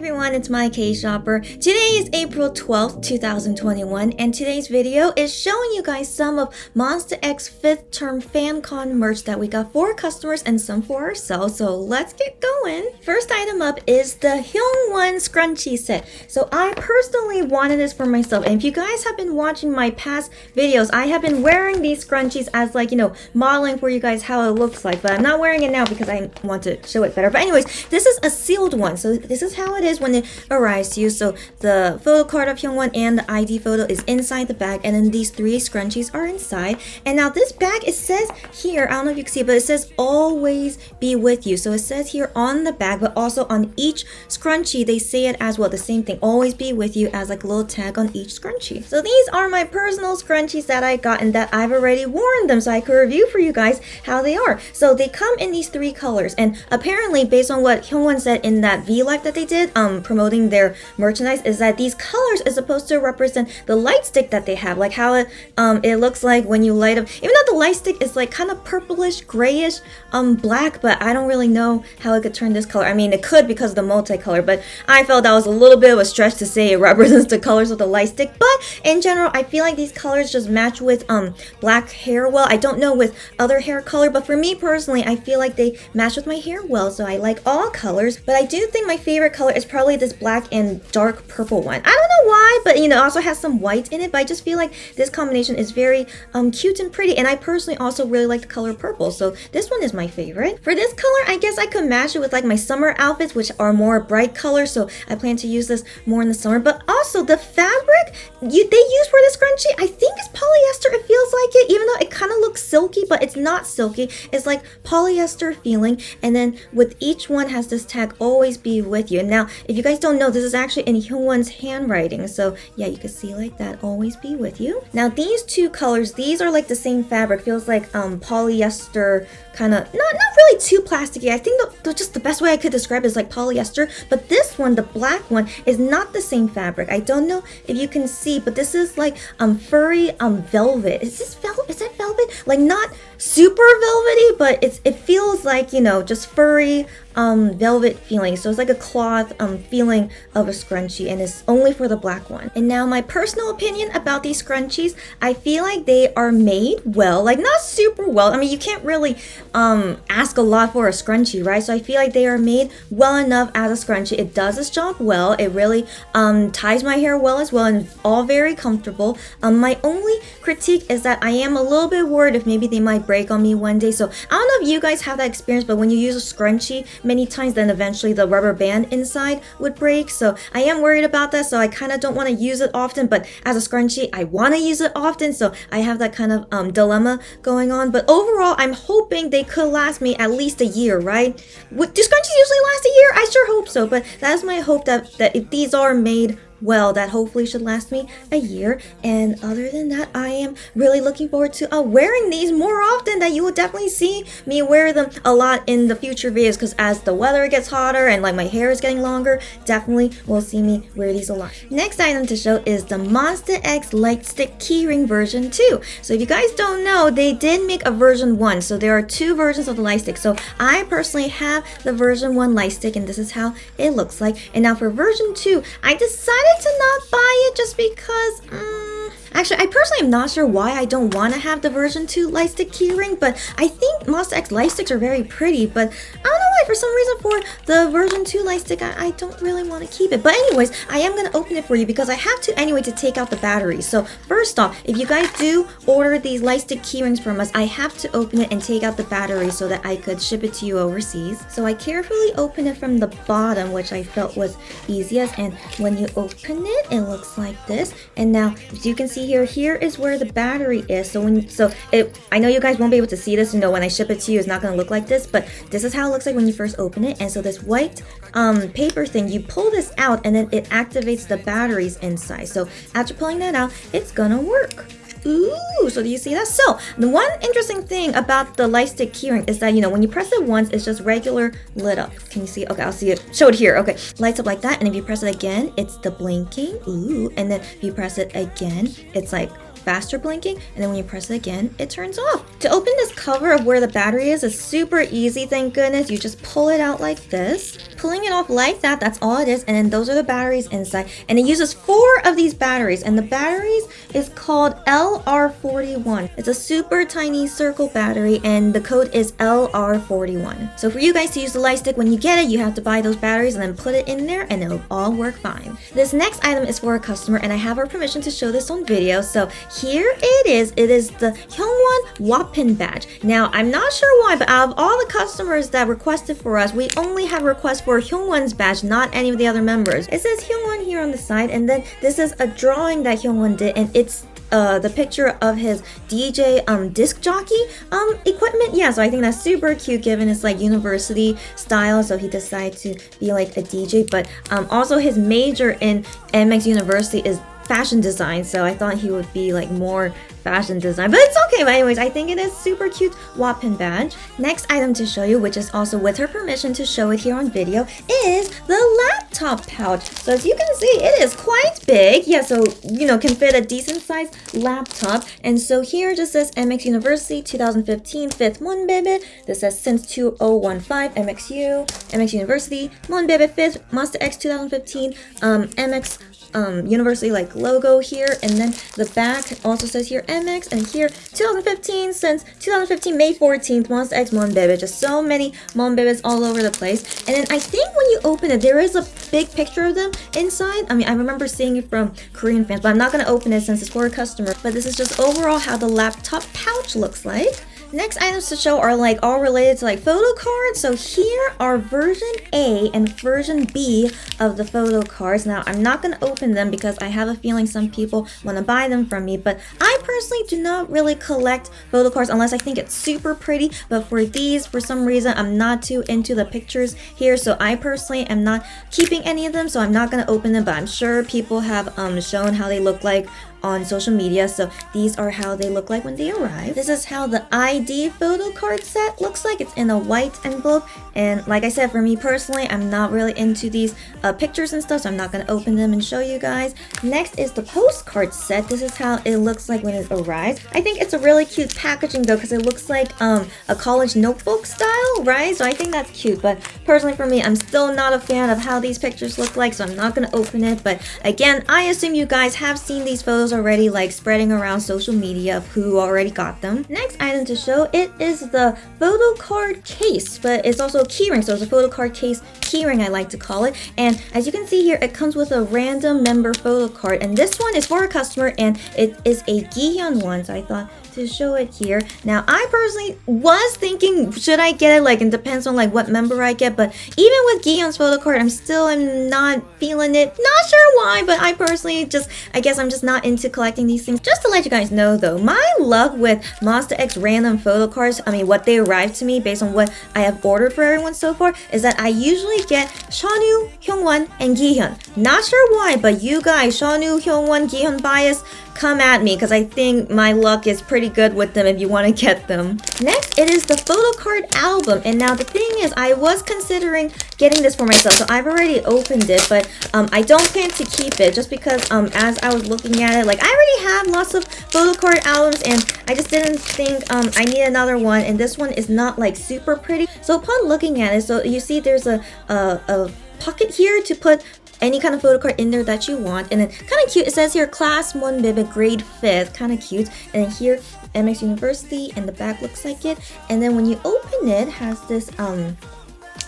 everyone, it's my K-Shopper. Today is April 12th, 2021, and today's video is showing you guys some of Monsta X 5th term FanCon merch that we got for customers and some for ourselves, so let's get going. First item up is the Hyungwon scrunchie set. So I personally wanted this for myself, and if you guys have been watching my past videos, I have been wearing these scrunchies as modeling for you guys how it looks like, but I'm not wearing it now because I want to show it better. But anyways, this is a sealed one, so this is how it is when it arrives to you. So the photo card of Hyungwon and the ID photo is inside the bag, and then these three scrunchies are inside. And now this bag, it says here, I don't know if you can see it, but it says always be with you. So it says here on the bag, but also on each scrunchie they say it as well, the same thing, always be with you, as like a little tag on each scrunchie. So these are my personal scrunchies that I got and that I've already worn them, so I could review for you guys how they are. So they come in these three colors, and apparently based on what Hyungwon said in that vlog that they did promoting their merchandise, is that these colors is supposed to represent the light stick that they have, like how it looks like when you light up, even though the light stick is like kind of purplish grayish black, but I don't really know how it could turn this color. I mean, it could because of the multicolor, but I felt that was a little bit of a stretch to say it represents the colors of the light stick. But in general, I feel like these colors just match with black hair well. I don't know with other hair color, but for me personally, I feel like they match with my hair well, so I like all colors. But I do think my favorite color is probably this black and dark purple one. I don't know why, but it also has some white in it, but I just feel like this combination is very cute and pretty, and I personally also really like the color purple, so this one is my favorite. For this color, I guess I could match it with like my summer outfits, which are more bright colors, so I plan to use this more in the summer. But also the fabric they use for this scrunchie, I think it's polyester. It feels like it, even though it kind of looks silky, but it's not silky. It's like polyester feeling, and then with each one has this tag, always be with you. And now, if you guys don't know, this is actually in Hyungwon's handwriting, so yeah, you can see like that, always be with you. Now these two colors, these are like the same fabric, feels like polyester, kind of not really too plasticky. I think just the best way I could describe it is like polyester. But this one, the black one, is not the same fabric. I don't know if you can see, but this is like furry velvet. Is this velvet? Is that velvet? Like not super velvety, but it feels like, just furry velvet feeling. So it's like a cloth feeling of a scrunchie, and it's only for the black one. And now my personal opinion about these scrunchies, I feel like they are made well, like not super well. I mean, you can't really ask a lot for a scrunchie, right? So I feel like they are made well enough as a scrunchie. It does its job well. It really ties my hair well as well, and all very comfortable. My only critique is that I am a little bit worried if maybe they might break on me one day. So I don't know if you guys have that experience, but when you use a scrunchie many times, then eventually the rubber band inside would break. So I am worried about that, so I kind of don't want to use it often, but as a scrunchie I want to use it often, so I have that kind of dilemma going on. But overall, I'm hoping they could last me at least a year, right? Do scrunchies usually last a year? I sure hope so, but that's my hope, that if these are made well, that hopefully should last me a year. And other than that, I am really looking forward to wearing these more often, that you will definitely see me wear them a lot in the future videos, because as the weather gets hotter and like my hair is getting longer, definitely will see me wear these a lot. Next item to show is the Monsta X Light Stick Keyring version 2. So if you guys don't know, they did make a version 1, so there are two versions of the light stick. So I personally have the version 1 light stick, and this is how it looks like. And now for version 2, I decided to not buy it just because actually, I personally am not sure why I don't want to have the version 2 light stick keyring, but I think Monsta X light sticks are very pretty, but I don't know why, for some reason for the version 2 light stick, I don't really want to keep it. But anyways, I am going to open it for you because I have to anyway to take out the batteries. So first off, if you guys do order these light stick keyrings from us, I have to open it and take out the battery so that I could ship it to you overseas. So I carefully open it from the bottom, which I felt was easiest, and when you open it, it looks like this. And now, as you can see here is where the battery is. So I know you guys won't be able to see this, when I ship it to you, it's not going to look like this, but this is how it looks like when you first open it. And so this white paper thing, you pull this out, and then it activates the batteries inside. So after pulling that out, it's gonna work. Ooh, so do you see that? So the one interesting thing about the light stick keyring is that, when you press it once, it's just regular lit up. Can you see? Okay, I'll see it. Show it here. Okay, lights up like that. And if you press it again, it's the blinking. Ooh, and then if you press it again, it's like faster blinking, and then when you press it again, it turns off. To open this cover of where the battery is super easy, thank goodness. You just pull it out like this, pulling it off like that. That's all it is. And then those are the batteries inside. And it uses 4 of these batteries. And the batteries is called LR41. It's a super tiny circle battery and the code is LR41. So for you guys to use the light stick when you get it, you have to buy those batteries and then put it in there and it'll all work fine. This next item is for a customer and I have her permission to show this on video. So here it is. It is the Hyungwon Wapin badge. Now I'm not sure why, but out of all the customers that requested for us, we only had requests for Hyungwon's badge, not any of the other members. It says Hyungwon here on the side, and then this is a drawing that Hyungwon did, and it's the picture of his DJ disc jockey equipment. Yeah, so I think that's super cute given it's like university style, so he decided to be like a DJ. But also his major in MX University is fashion design, so I thought he would be like more fashion design, but it's okay. But anyways, I think it is super cute Wapin badge. Next item to show you, which is also with her permission to show it here on video, is the laptop pouch. So as you can see, it is quite big. Yeah, so you know, can fit a decent sized laptop. And so here it just says MX University 2015 5th Monbebe. This says since 2015 MXU, MX University Monbebe 5th Monsta X 2015 MX University like logo here, and then the back also says here MX, and here 2015 since 2015 May 14th Monsta X Monbebe. Just so many Monbebes all over the place. And then I think when you open it, there is a big picture of them inside. I mean, I remember seeing it from Korean fans, but I'm not going to open it since it's for a customer. But this is just overall how the laptop pouch looks like. Next items to show are like all related to like photo cards. So here are version A and version B of the photo cards. Now I'm not going to open them because I have a feeling some people want to buy them from me, but I personally do not really collect photo cards unless I think it's super pretty. But for these, for some reason, I'm not too into the pictures here, so I personally am not keeping any of them, so I'm not going to open them. But I'm sure people have shown how they look like on social media, so these are how they look like when they arrive. This is how the ID photo card set looks like. It's in a white envelope, and like I said, for me personally, I'm not really into these pictures and stuff, so I'm not going to open them and show you guys. Next is the postcard set. This is how it looks like when it arrives. I think it's a really cute packaging though, because it looks like a college notebook style, right? So I think that's cute, but personally for me, I'm still not a fan of how these pictures look like, so I'm not going to open it. But again, I assume you guys have seen these photos already, like spreading around social media of who already got them. Next item to show, it is the photo card case, but it's also a keyring, so it's a photo card case keyring, I like to call it. And as you can see here, it comes with a random member photo card, and this one is for a customer, and it is a Gihyun one, so I thought to show it here. Now I personally was thinking, should I get it? Like, it depends on like what member I get, but even with Gihyun's photo card, I'm not feeling it. Not sure why, but I personally I guess I'm just not into collecting these things. Just to let you guys know though, my love with Monsta X random photo cards, I mean what they arrive to me based on what I have ordered for everyone so far, is that I usually get Shonu, Hyungwon, and Gihyun. Not sure why, but you guys, Shonu, Hyungwon, Gihyun bias, come at me, because I think my luck is pretty good with them if you want to get them. Next, it is the photo card album. And now the thing is, I was considering getting this for myself, so I've already opened it, but I don't plan to keep it just because as I was looking at it, like I already have lots of photo card albums and I just didn't think I need another one, and this one is not like super pretty. So upon looking at it, so you see there's a pocket here to put any kind of photo card in there that you want, and then kind of cute, it says here class Monbebe grade 5th, kind of cute. And then here MX University, and the back looks like it, and then when you open it has this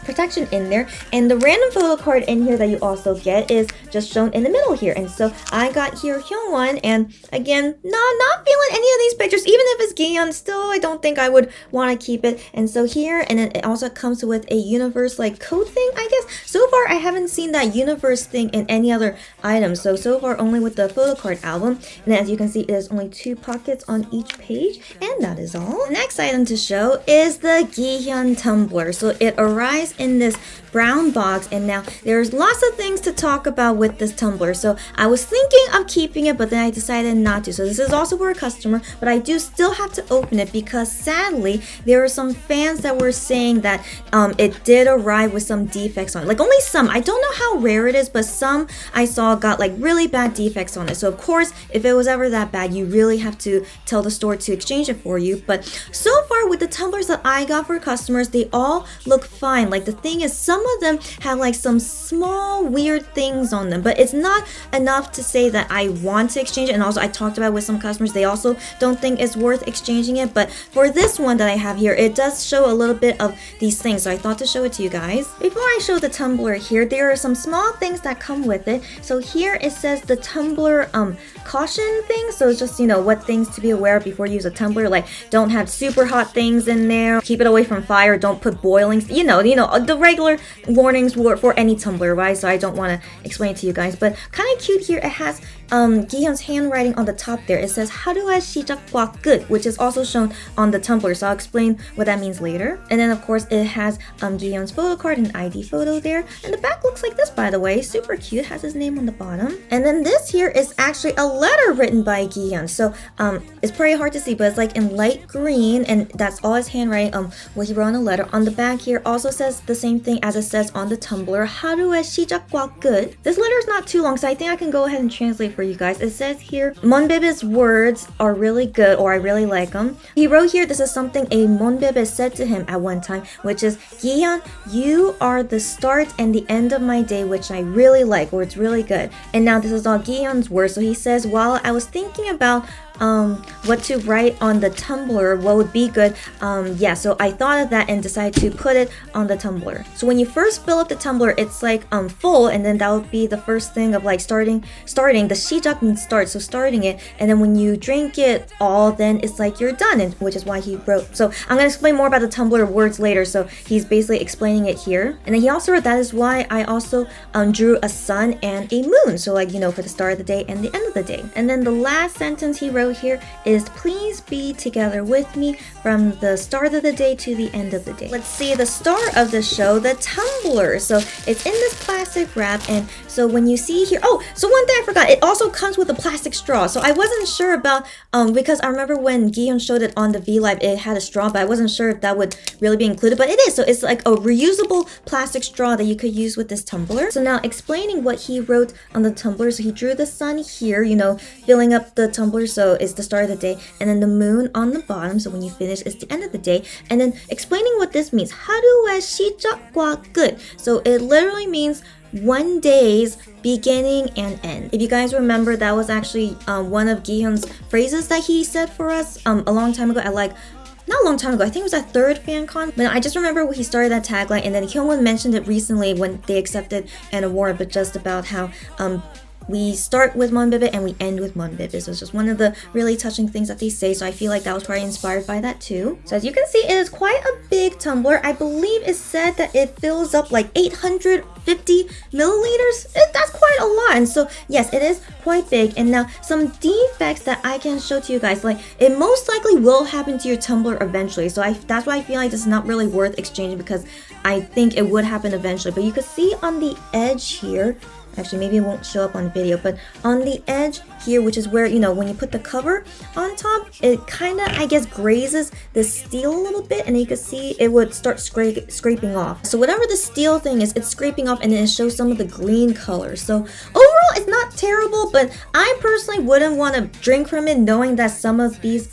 protection in there, and the random photo card in here that you also get is just shown in the middle here. And so I got here Hyungwon, and again, not feeling any of these pictures. Even if it's Gihyun, still I don't think I would want to keep it. And so here, and then it also comes with a universe like code thing, I guess. So far I haven't seen that universe thing in any other item, so far only with the photo card album. And then as you can see, there's only 2 pockets on each page, and that is all. The next item to show is the Gihyun tumbler. So it arrives in this brown box, and now there's lots of things to talk about with this tumbler. So I was thinking of keeping it, but then I decided not to. So this is also for a customer, but I do still have to open it because sadly there are some fans that were saying that it did arrive with some defects on it. Like only some, I don't know how rare it is, but some I saw got like really bad defects on it. So of course, if it was ever that bad, you really have to tell the store to exchange it for you. But so far with the tumblers that I got for customers, they all look fine. Like but the thing is some of them have like some small weird things on them, but it's not enough to say that I want to exchange it. And also I talked about with some customers, they also don't think it's worth exchanging it. But for this one that I have here, it does show a little bit of these things, so I thought to show it to you guys. Before I show the tumbler here, there are some small things that come with it. So here it says the tumbler caution thing, so it's just, you know, what things to be aware of before you use a tumbler, like don't have super hot things in there, keep it away from fire, don't put boiling, you know the regular warnings for any tumbler, right? So I don't want to explain it to you guys, but kind of cute here. It has Gihyun's handwriting on the top there. It says 하루의 시작과 끝, which is also shown on the tumbler, so I'll explain what that means later. And then of course it has Gihyun's photo card and ID photo there, and the back looks like this, by the way, super cute, has his name on the bottom. And then this here is actually a letter written by Gihyun, so it's pretty hard to see, but it's like in light green, and that's all his handwriting, what he wrote on the letter. On the back here also says the same thing as it says on the tumbler, 하루의 시작과 끝. This letter is not too long, so I think I can go ahead and translate for you guys. It says here, Monbib's words are really good, or I really like them. He wrote here, this is something a Monbib said to him at one time, which is, Gihyun, you are the start and the end of my day, which I really like, or it's really good. And now this is all Gihyun's words. So he says, while I was thinking about what to write on the tumbler, what would be good, yeah, so I thought of that and decided to put it on the tumbler. So when you first fill up the tumbler, it's like full, and then that would be the first thing of like starting. The 시작 means start, so starting it, and then when you drink it all, then it's like you're done, and which is why he wrote. So I'm gonna explain more about the tumbler words later, so he's basically explaining it here. And then he also wrote, that is why I also drew a sun and a moon, so like, you know, for the start of the day and the end of the day. And then the last sentence he wrote here is, please be together with me from the start of the day to the end of the day. Let's see the star of the show, the tumbler. So it's in this plastic wrap, and so when you see here, oh, so one thing I forgot, it also comes with a plastic straw. So I wasn't sure about because I remember when Gihyun showed it on the V Live, it had a straw, but I wasn't sure if that would really be included, but it is. So it's like a reusable plastic straw that you could use with this tumbler. So now explaining what he wrote on the tumbler, so he drew the sun here, you know, filling up the tumbler, so it's the start of the day, and then the moon on the bottom, so when you finish it's the end of the day. And then explaining what this means, 하루의 시작과 끝, so it literally means one day's beginning and end. If you guys remember, that was actually one of Gihyun's phrases that he said for us a long time ago, not a long time ago, I think it was at third FanCon, but I just remember when he started that tagline, and then Hyungwon mentioned it recently when they accepted an award, but just about how we start with Monbib and we end with Monbib. So it's just one of the really touching things that they say, so I feel like that was probably inspired by that too. So as you can see, it is quite a big tumbler. I believe it said that it fills up like 850 milliliters. That's quite a lot, and so yes, it is quite big. And now some defects that I can show to you guys, like it most likely will happen to your tumbler eventually, so that's why I feel like this is not really worth exchanging, because I think it would happen eventually. But you can see on the edge here, actually maybe it won't show up on video, but on the edge here, which is where, you know, when you put the cover on top, it kind of, I guess, grazes the steel a little bit, and you can see it would start scraping off. So whatever the steel thing is, it's scraping off, and then it shows some of the green color. So overall, it's not terrible, but I personally wouldn't want to drink from it knowing that some of these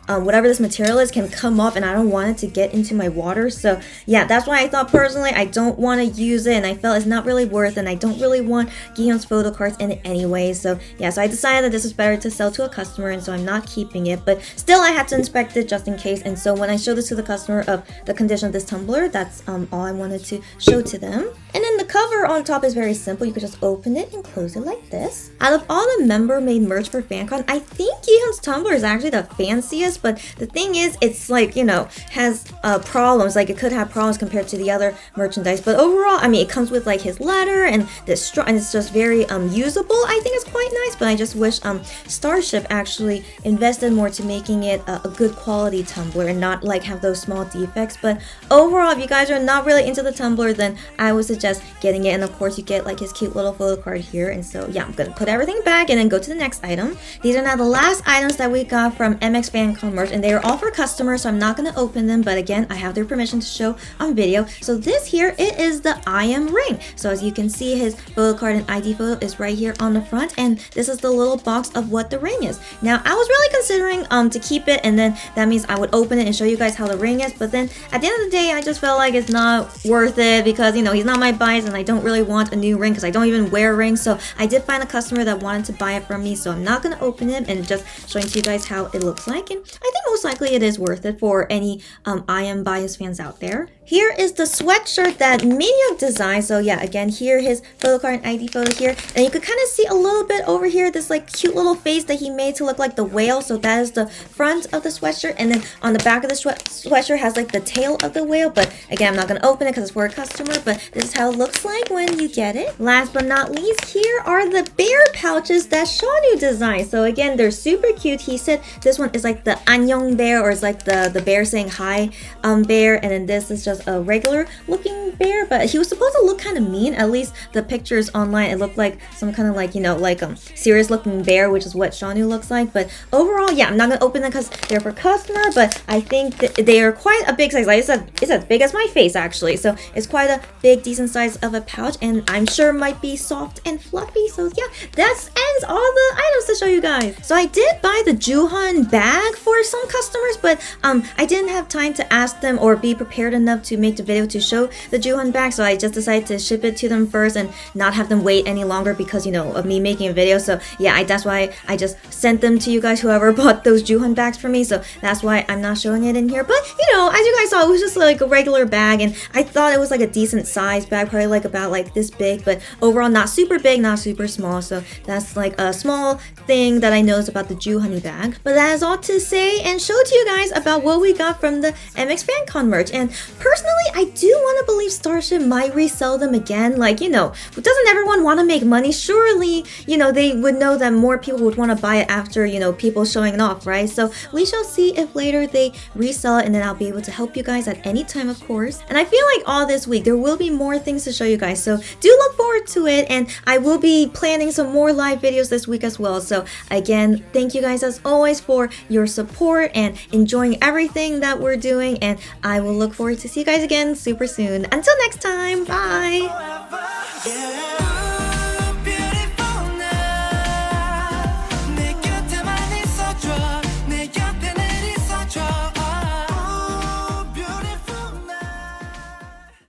whatever this material is can come off, and I don't want it to get into my water. So yeah, that's why I thought personally I don't want to use it, and I felt it's not really worth it, and I don't really want Gihyun's photo cards in it anyway. So yeah, so I decided that this is better to sell to a customer, and so I'm not keeping it, but still I had to inspect it just in case. And so when I showed this to the customer of the condition of this tumbler, that's all I wanted to show to them. And then the cover on top is very simple. You could just open it and close it like this. Out of all the member-made merch for FanCon, I think Gihyun's tumbler is actually the fanciest, but the thing is, it's like, you know, has problems. Like it could have problems compared to the other merchandise, but overall, I mean, it comes with like his letter and this straw, and it's just very usable. I think it's quite nice, but I just wish Starship actually invested more to making it a good quality tumbler and not like have those small defects. But overall, if you guys are not really into the tumbler, then I would suggest suggest getting it. And of course you get like his cute little photo card here. And so yeah, I'm gonna put everything back and then go to the next item. These are now the last items that we got from MX FanCon merch, and they are all for customers, so I'm not gonna open them, but again, I have their permission to show on video. So this here, it is the I am ring. So as you can see, his photo card and ID photo is right here on the front, and this is the little box of what the ring is. Now I was really considering to keep it, and then that means I would open it and show you guys how the ring is, but then at the end of the day I just felt like it's not worth it because, you know, he's not my bias and I don't really want a new ring because I don't even wear rings. So I did find a customer that wanted to buy it from me, so I'm not gonna open it and just showing to you guys how it looks like, and I think most likely it is worth it for any I am bias fans out there. Here is the sweatshirt that Minhyuk designed. So yeah, again, here his photo card and ID photo here, and you could kind of see a little bit over here this like cute little face that he made to look like the whale. So that is the front of the sweatshirt, and then on the back of the sweatshirt has like the tail of the whale. But again, I'm not gonna open it because it's for a customer, but this is how it looks like when you get it. Last but not least, here are the bear pouches that Shanu designed. So again, they're super cute. He said this one is like the Annyeong bear, or it's like the bear saying hi bear, and then this is just a regular looking bear, but he was supposed to look kind of mean. At least the pictures online, it looked like some kind of like, you know, like serious looking bear, which is what Shanu looks like. But overall, yeah, I'm not gonna open them because they're for customer, but I think that they are quite a big size. Like it's as big as my face actually, so it's quite a big decent size of a pouch, and I'm sure might be soft and fluffy. So yeah, that ends all the items to show you guys. So I did buy the Juhan bag for some customers, but I didn't have time to ask them or be prepared enough to make the video to show the Juhan bag, so I just decided to ship it to them first and not have them wait any longer because, you know, of me making a video. So yeah, that's why I just sent them to you guys, whoever bought those Juhan bags for me. So that's why I'm not showing it in here. But you know, as you guys saw, it was just like a regular bag, and I thought it was like a decent size bag, probably like about like this big, but overall not super big, not super small. So that's like a small thing that I noticed about the Juhani bag. But that is all to say and show to you guys about what we got from the MX FanCon merch. And personally, I do want to believe Starship might resell them again. Like, you know, doesn't everyone want to make money? Surely, you know, they would know that more people would want to buy it after, you know, people showing it off, right? So we shall see if later they resell it, and then I'll be able to help you guys at any time, of course. And I feel like all this week there will be more things to show you guys, so do look forward to it, and I will be planning some more live videos this week as well. So again, thank you guys as always for your support and enjoying everything that we're doing, and I will look forward to see you guys again super soon. Until next time, bye!